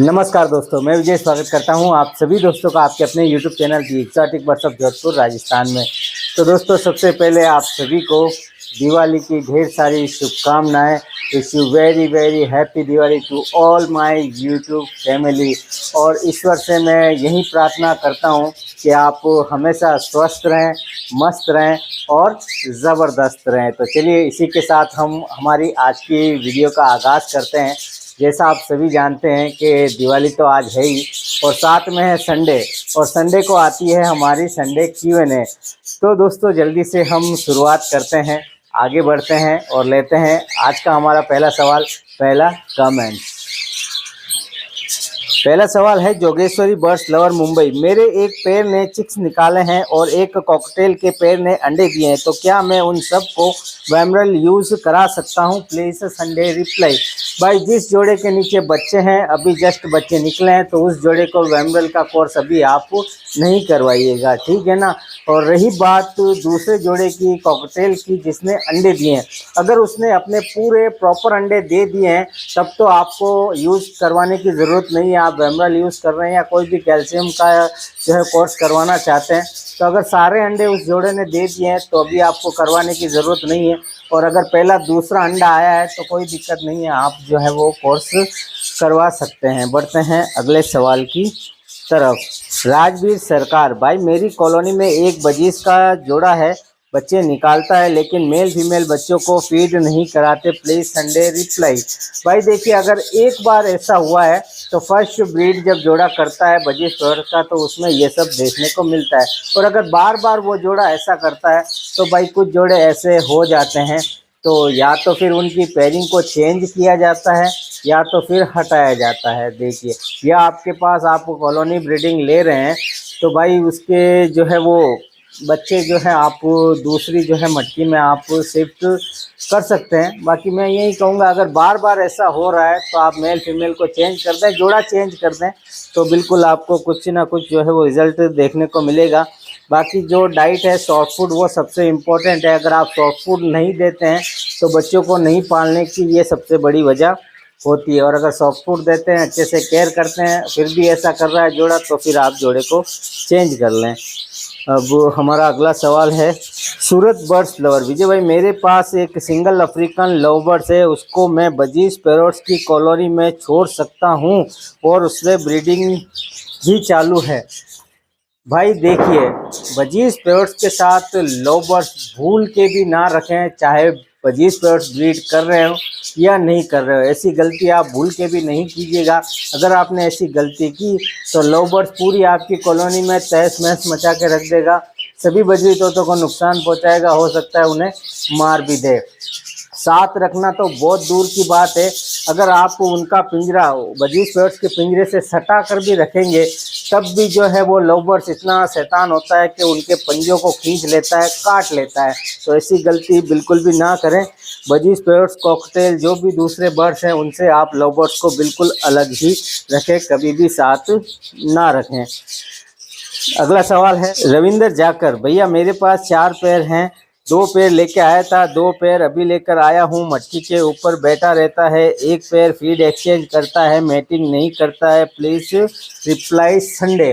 नमस्कार दोस्तों, मैं विजय स्वागत करता हूं आप सभी दोस्तों का आपके अपने YouTube channel the exotic birds of Jodhpur Rajasthan में। तो दोस्तों, सबसे पहले आप सभी को दिवाली की ढेर सारी शुभकामनाएं। Wish you very very happy Diwali to all my YouTube family. और ईश्वर से मैं यही प्रार्थना करता हूं कि आप हमेशा स्वस्थ रहें, मस्त रहें और ज़बरदस्त रहें। तो चलिए, इसी के साथ हम हमारी आज की वीडियो का आगाज़ करते हैं। जैसा आप सभी जानते हैं कि दिवाली तो आज है ही, और साथ में है संडे, और संडे को आती है हमारी संडे Q&A। तो दोस्तों, जल्दी से हम शुरुआत करते हैं, आगे बढ़ते हैं और लेते हैं आज का हमारा पहला सवाल, पहला कमेंट। पहला सवाल है जोगेश्वरी बर्ड्स लवर मुंबई। मेरे एक पैर ने चिक्स निकाले हैं और एक कॉकटेल के पैर ने अंडे दिए हैं, तो क्या मैं उन सब को वैमरल यूज़ करा सकता हूं? Please Sunday reply. भाई, जिस जोड़े के नीचे बच्चे हैं, अभी जस्ट बच्चे निकले हैं, तो उस जोड़े को वैमरल का कोर्स अभी आप नहीं करवाइएगा, ठीक है ना। और रही बात दूसरे जोड़े की, कॉकटेल की, जिसने अंडे दिए हैं, अगर उसने अपने पूरे प्रॉपर अंडे दे दिए हैं तब तो आपको यूज़ करवाने की ज़रूरत नहीं है। आप वैमरल यूज़ कर रहे हैं या कोई भी कैल्शियम का जो है कोर्स करवाना चाहते हैं, तो अगर सारे अंडे उस जोड़े ने दे दिए हैं तो अभी आपको करवाने की ज़रूरत नहीं है। और अगर पहला दूसरा अंडा आया है तो कोई दिक्कत नहीं है, आप जो है वो कोर्स करवा सकते हैं। बढ़ते हैं अगले सवाल की तरफ। राजवीर सरकार, भाई मेरी कॉलोनी में एक बजीज का जोड़ा है, बच्चे निकालता है लेकिन मेल फीमेल बच्चों को फीड नहीं कराते, प्लीज़ संडे रिप्लाई। भाई देखिए, अगर एक बार ऐसा हुआ है तो फर्स्ट ब्रीड जब जोड़ा करता है बजीज बर्ड का, तो उसमें ये सब देखने को मिलता है। और अगर बार बार वो जोड़ा ऐसा करता है तो भाई कुछ जोड़े ऐसे हो जाते हैं, तो या तो फिर उनकी पेयरिंग को चेंज किया जाता है या तो फिर हटाया जाता है। देखिए, या आपके पास आप कॉलोनी ब्रीडिंग ले रहे हैं तो भाई उसके जो है वो बच्चे जो है आप दूसरी जो है मटकी में आप शिफ्ट कर सकते हैं। बाकी मैं यही कहूँगा, अगर बार बार ऐसा हो रहा है तो आप मेल फीमेल को चेंज कर दें, जोड़ा चेंज कर दें, तो बिल्कुल आपको कुछ ना कुछ जो है वो रिज़ल्ट देखने को मिलेगा। बाकी जो डाइट है, सॉफ्ट फूड, वो सबसे इम्पोर्टेंट है। अगर आप सॉफ्ट फूड नहीं देते हैं तो बच्चों को नहीं पालने की ये सबसे बड़ी वजह होती है। और अगर सॉफ्ट फूड देते हैं, अच्छे से केयर करते हैं, फिर भी ऐसा कर रहा है जोड़ा, तो फिर आप जोड़े को चेंज कर लें। अब हमारा अगला सवाल है सूरत बर्ड्स लवर। विजय भाई, मेरे पास एक सिंगल अफ्रीकन लव बर्ड्स है, उसको मैं बजीज पैरोट्स की कॉलोनी में छोड़ सकता हूँ और उसमें ब्रीडिंग भी चालू है? भाई देखिए, बजीज पैरोट्स के साथ लव बर्ड्स भूल के भी ना रखें, चाहे बजीज पैरोट्स ब्रीड कर रहे हो या नहीं कर रहे हो। ऐसी गलती आप भूल के भी नहीं कीजिएगा। अगर आपने ऐसी गलती की तो लव बर्ड्स पूरी आपकी कॉलोनी में तहस महस मचा के रख देगा, सभी बजरी तोतों को नुकसान पहुंचाएगा, हो सकता है उन्हें मार भी दे। साथ रखना तो बहुत दूर की बात है, अगर आप उनका पिंजरा बजीज पैरोट्स के पिंजरे से सटा कर भी रखेंगे तब भी जो है वो लव बर्ड्स इतना शैतान होता है कि उनके पंजों को खींच लेता है, काट लेता है। तो ऐसी गलती बिल्कुल भी ना करें। बजीज पैरोट्स, कॉकटेल, जो भी दूसरे बर्ड्स हैं, उनसे आप लव बर्ड्स को बिल्कुल अलग ही रखें, कभी भी साथ ना रखें। अगला सवाल है रविंदर जाकर। भैया, मेरे पास 4 पैर हैं, 2 पैर लेके आया था, 2 पैर अभी लेकर आया हूँ, मटकी के ऊपर बैठा रहता है, 1 पैर फीड एक्सचेंज करता है, मैटिंग नहीं करता है, प्लीज़ रिप्लाई संडे।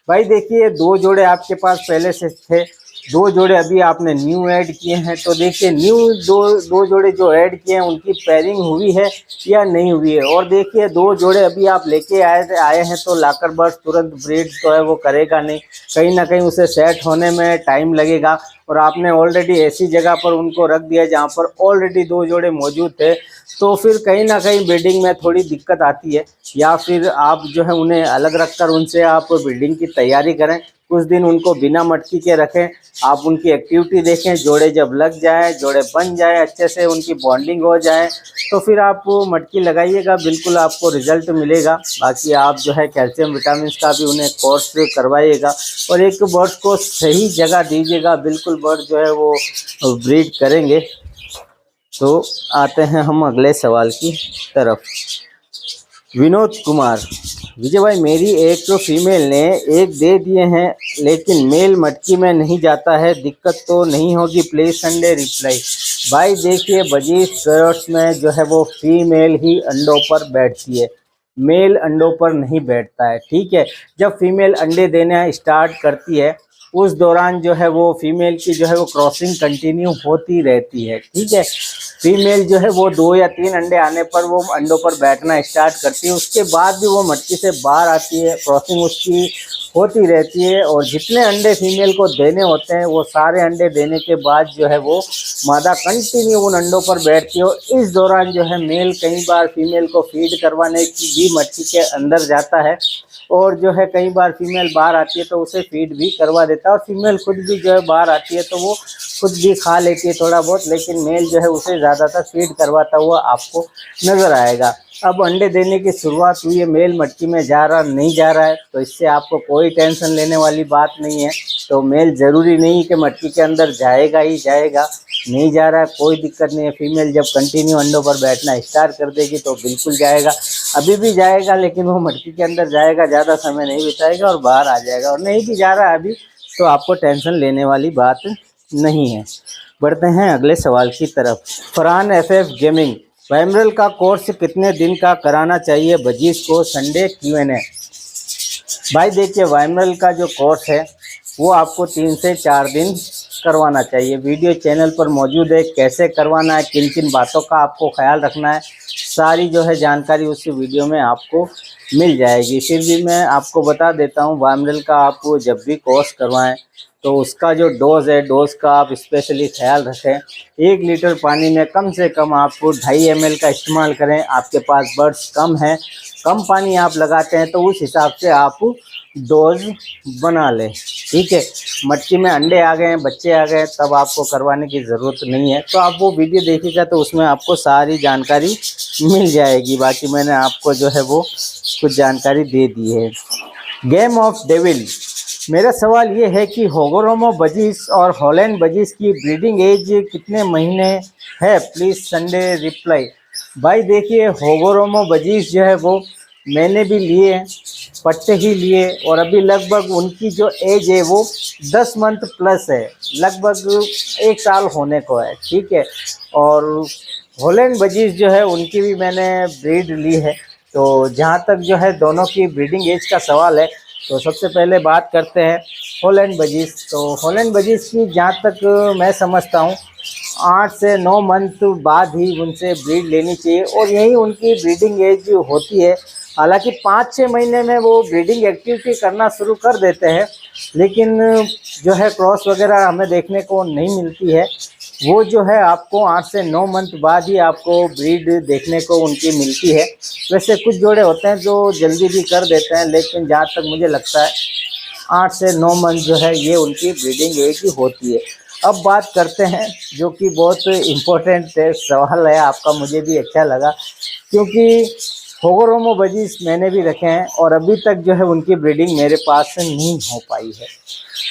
भाई देखिए, 2 जोड़े आपके पास पहले से थे, 2 जोड़े अभी आपने न्यू ऐड किए हैं, तो देखिए न्यू दो जोड़े जो ऐड किए हैं उनकी पेयरिंग हुई है या नहीं हुई है। और देखिए, 2 जोड़े अभी आप लेके आए हैं तो लाकर बर्ड्स तुरंत ब्रीड जो है वो करेगा नहीं, कहीं ना कहीं उसे सेट होने में टाइम लगेगा। और आपने ऑलरेडी ऐसी जगह पर उनको रख दिया जहाँ पर ऑलरेडी 2 जोड़े मौजूद थे, तो फिर कहीं ना कहीं ब्रीडिंग में थोड़ी दिक्कत आती है। या फिर आप जो है उन्हें अलग रखकर उनसे आप ब्रीडिंग की तैयारी करें, कुछ दिन उनको बिना मटकी के रखें, आप उनकी एक्टिविटी देखें, जोड़े जब लग जाए, जोड़े बन जाए, अच्छे से उनकी बॉन्डिंग हो जाए, तो फिर आप मटकी लगाइएगा, बिल्कुल आपको रिजल्ट मिलेगा। बाकी आप जो है कैल्शियम विटामिन का भी उन्हें कोर्स करवाइएगा और एक बर्ड्स को सही जगह दीजिएगा, बिल्कुल बर्ड जो है वो ब्रीड करेंगे। तो आते हैं हम अगले सवाल की तरफ। विनोद कुमार। विजय भाई, मेरी एक तो फीमेल ने एक दे दिए हैं लेकिन मेल मटकी में नहीं जाता है, दिक्कत तो नहीं होगी? Please Sunday reply. भाई देखिए, बजीज पैरोट्स में जो है वो फीमेल ही अंडों पर बैठती है, मेल अंडों पर नहीं बैठता है। ठीक है, जब फीमेल अंडे देना स्टार्ट करती है उस दौरान जो है वो फीमेल की जो है वो क्रॉसिंग कंटिन्यू होती रहती है। ठीक है, फीमेल जो है वो 2 या 3 अंडे आने पर वो अंडों पर बैठना स्टार्ट करती है, उसके बाद भी वो मटकी से बाहर आती है, क्रॉसिंग उसकी होती रहती है और जितने अंडे फीमेल को देने होते हैं वो सारे अंडे देने के बाद जो है वो मादा कंटिन्यू उन अंडों पर बैठती है। और इस दौरान जो है मेल कई बार फीमेल को फीड करवाने की भी मटकी के अंदर जाता है और जो है कई बार फीमेल बाहर आती है तो उसे फीड भी करवा देता है और फीमेल खुद भी जो है बाहर आती है तो वो खुद भी खा लेती है थोड़ा बहुत, लेकिन मेल जो है उसे ज़्यादातर फीड करवाता हुआ आपको नज़र आएगा। अब अंडे देने की शुरुआत हुई है, मेल मटकी में जा रहा नहीं जा रहा है तो इससे आपको कोई टेंशन लेने वाली बात नहीं है। तो मेल ज़रूरी नहीं कि मटकी के अंदर जाएगा ही जाएगा, नहीं जा रहा है कोई दिक्कत नहीं है। फीमेल जब कंटिन्यू अंडों पर बैठना स्टार्ट कर देगी तो बिल्कुल जाएगा, अभी भी जाएगा लेकिन वो मटकी के अंदर जाएगा, ज़्यादा समय नहीं बिताएगा और बाहर आ जाएगा। और नहीं भी जा रहा है अभी तो आपको टेंशन लेने वाली बात नहीं है। बढ़ते हैं अगले सवाल की तरफ। फरहान एफएफ गेमिंग, वाइमरल का कोर्स कितने दिन का कराना चाहिए बजीज को? Sunday Q&A। भाई देखिए, वाइमरल का जो कोर्स है वो आपको 3 से 4 दिन करवाना चाहिए। वीडियो चैनल पर मौजूद है, कैसे करवाना है, किन किन बातों का आपको ख्याल रखना है, सारी जो है जानकारी उस वीडियो में आपको मिल जाएगी। फिर भी मैं आपको बता देता हूँ, वाइमरल का आप जब भी कोर्स करवाएं तो उसका जो डोज़ है, डोज़ का आप स्पेशली ख्याल रखें। 1 लीटर पानी में कम से कम आप 2.5 ml का इस्तेमाल करें। आपके पास बर्ड्स कम है, कम पानी आप लगाते हैं तो उस हिसाब से आप डोज बना लें। ठीक है, मटकी में अंडे आ गए हैं, बच्चे आ गए, तब आपको करवाने की ज़रूरत नहीं है। तो आप वो वीडियो देखिएगा तो उसमें आपको सारी जानकारी मिल जाएगी। बाकी मैंने आपको जो है वो कुछ जानकारी दे दी है। गेम ऑफ डेविल, मेरा सवाल ये है कि होगोरोमो बजीज और हॉलैंड बजीज की ब्रीडिंग एज कितने महीने है? Please Sunday reply. भाई देखिए, होगोरोमो बजीज जो है वो मैंने भी लिए हैं, पट्टे ही लिए और अभी लगभग उनकी जो एज है वो 10 मंथ प्लस है, लगभग 1 साल होने को है। ठीक है, और हॉलैंड बजीज जो है उनकी भी मैंने ब्रीड ली है। तो जहाँ तक जो है दोनों की ब्रीडिंग एज का सवाल है तो सबसे पहले बात करते हैं हॉलैंड बजीज। तो हॉलैंड बजीज की जहाँ तक मैं समझता हूँ 8 से 9 मंथ बाद ही उनसे ब्रीड लेनी चाहिए और यही उनकी ब्रीडिंग एज होती है। हालांकि 5-6 महीने में वो ब्रीडिंग एक्टिविटी करना शुरू कर देते हैं, लेकिन जो है क्रॉस वगैरह हमें देखने को नहीं मिलती है। वो जो है आपको 8 से 9 मंथ बाद ही आपको ब्रीड देखने को उनकी मिलती है। वैसे कुछ जोड़े होते हैं जो जल्दी भी कर देते हैं, लेकिन जहाँ तक मुझे लगता है 8 से 9 मंथ जो है ये उनकी ब्रीडिंग एज होती है। अब बात करते हैं जो कि बहुत इम्पोर्टेंट सवाल है आपका, मुझे भी अच्छा लगा क्योंकि होगोरोमो बजीज मैंने भी रखे हैं और अभी तक जो है उनकी ब्रीडिंग मेरे पास नहीं हो पाई है।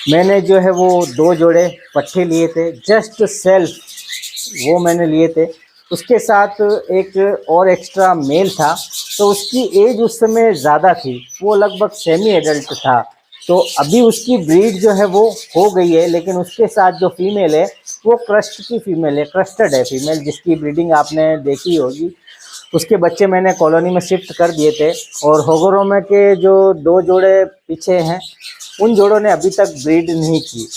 मैंने जो है वो 2 जोड़े पट्टे लिए थे, जस्ट सेल्फ वो मैंने लिए थे। उसके साथ एक और एक्स्ट्रा मेल था, तो उसकी एज उस समय ज़्यादा थी, वो लगभग सेमी एडल्ट था। तो अभी उसकी ब्रीड जो है वो हो गई है, लेकिन उसके साथ जो फीमेल है वो क्रस्ट की फीमेल है, क्रस्टेड है फीमेल, जिसकी ब्रीडिंग आपने देखी होगी। उसके बच्चे मैंने कॉलोनी में शिफ्ट कर दिए थे और होगोरोमो के जो 2 जोड़े पीछे हैं उन जोड़ों ने अभी तक ब्रीड नहीं की।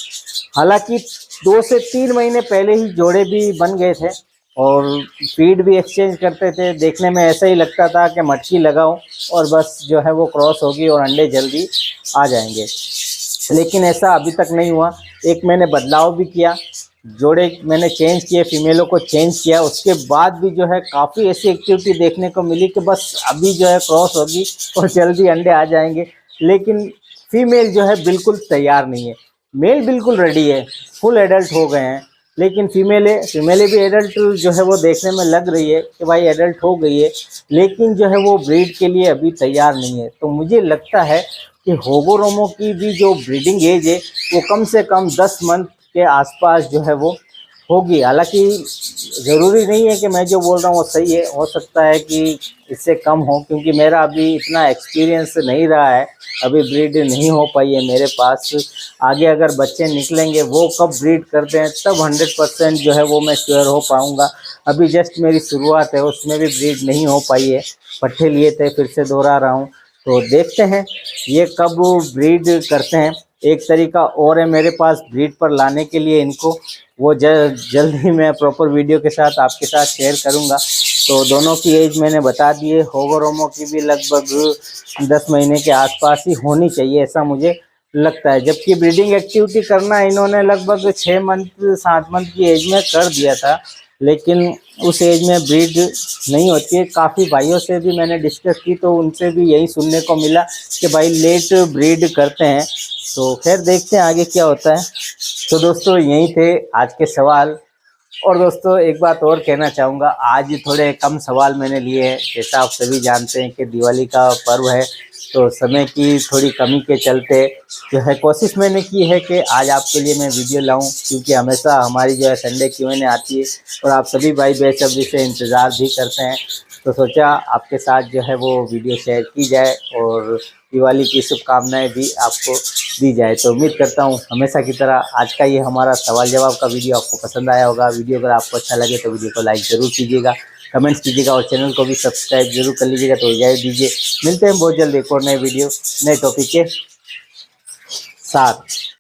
हालांकि 2 से 3 महीने पहले ही जोड़े भी बन गए थे और फीड भी एक्सचेंज करते थे। देखने में ऐसा ही लगता था कि मटकी लगाओ और बस जो है वो क्रॉस होगी और अंडे जल्दी आ जाएंगे, लेकिन ऐसा अभी तक नहीं हुआ। एक मैंने बदलाव भी किया, जोड़े मैंने चेंज किए, फीमेलों को चेंज किया, उसके बाद भी जो है काफ़ी ऐसी एक्टिविटी देखने को मिली कि बस अभी जो है क्रॉस होगी और जल्दी अंडे आ जाएंगे। लेकिन फीमेल जो है बिल्कुल तैयार नहीं है, मेल बिल्कुल रेडी है, फुल एडल्ट हो गए हैं, लेकिन फीमेलें भी एडल्ट जो है वो देखने में लग रही है कि भाई एडल्ट हो गई है, लेकिन जो है वो ब्रीड के लिए अभी तैयार नहीं है। तो मुझे लगता है कि होगोरोमो की भी जो ब्रीडिंग एज है वो कम से कम 10 मंथ के आसपास जो है वो होगी। हालांकि ज़रूरी नहीं है कि मैं जो बोल रहा हूँ वो सही है, हो सकता है कि इससे कम हो, क्योंकि मेरा अभी इतना एक्सपीरियंस नहीं रहा है, अभी ब्रीड नहीं हो पाई है मेरे पास। आगे अगर बच्चे निकलेंगे वो कब ब्रीड करते हैं तब 100% जो है वो मैं श्योर हो पाऊँगा। अभी जस्ट मेरी शुरुआत है, उसमें भी ब्रीड नहीं हो पाई है। पट्ठे लिए थे, फिर से दोहरा रहा हूँ, तो देखते हैं ये कब ब्रीड करते हैं। एक तरीका और है मेरे पास ब्रीड पर लाने के लिए इनको, वो जल्द ही मैं प्रॉपर वीडियो के साथ आपके साथ शेयर करूंगा। तो दोनों की एज मैंने बता दी है। होगोरोमो की भी लगभग 10 महीने के आसपास ही होनी चाहिए, ऐसा मुझे लगता है। जबकि ब्रीडिंग एक्टिविटी करना इन्होंने लगभग 6 मंथ 7 मंथ की एज में कर दिया था, लेकिन उस एज में ब्रीड नहीं होती है। काफ़ी भाइयों से भी मैंने डिस्कस की तो उनसे भी यही सुनने को मिला कि भाई लेट ब्रीड करते हैं। तो खैर देखते हैं आगे क्या होता है। तो दोस्तों यही थे आज के सवाल। और दोस्तों एक बात और कहना चाहूँगा, आज थोड़े कम सवाल मैंने लिए हैं। जैसा आप सभी जानते हैं कि दिवाली का पर्व है, तो समय की थोड़ी कमी के चलते जो है कोशिश मैंने की है कि आज आपके लिए मैं वीडियो लाऊं, क्योंकि हमेशा हमारी जो है संडे Q&A आती है और आप सभी भाई बेसब्री से इंतज़ार भी करते हैं। तो सोचा आपके साथ जो है वो वीडियो शेयर की जाए और दिवाली की शुभकामनाएं भी आपको दी जाए। तो उम्मीद करता हूँ हमेशा की तरह आज का ये हमारा सवाल जवाब का वीडियो आपको पसंद आया होगा। वीडियो अगर आपको अच्छा लगे तो वीडियो को लाइक ज़रूर कीजिएगा, कमेंट्स कीजिएगा और चैनल को भी सब्सक्राइब जरूर कर लीजिएगा। तो इजाज़त दीजिए, मिलते हैं बहुत जल्द एक और नए वीडियो नए टॉपिक के साथ।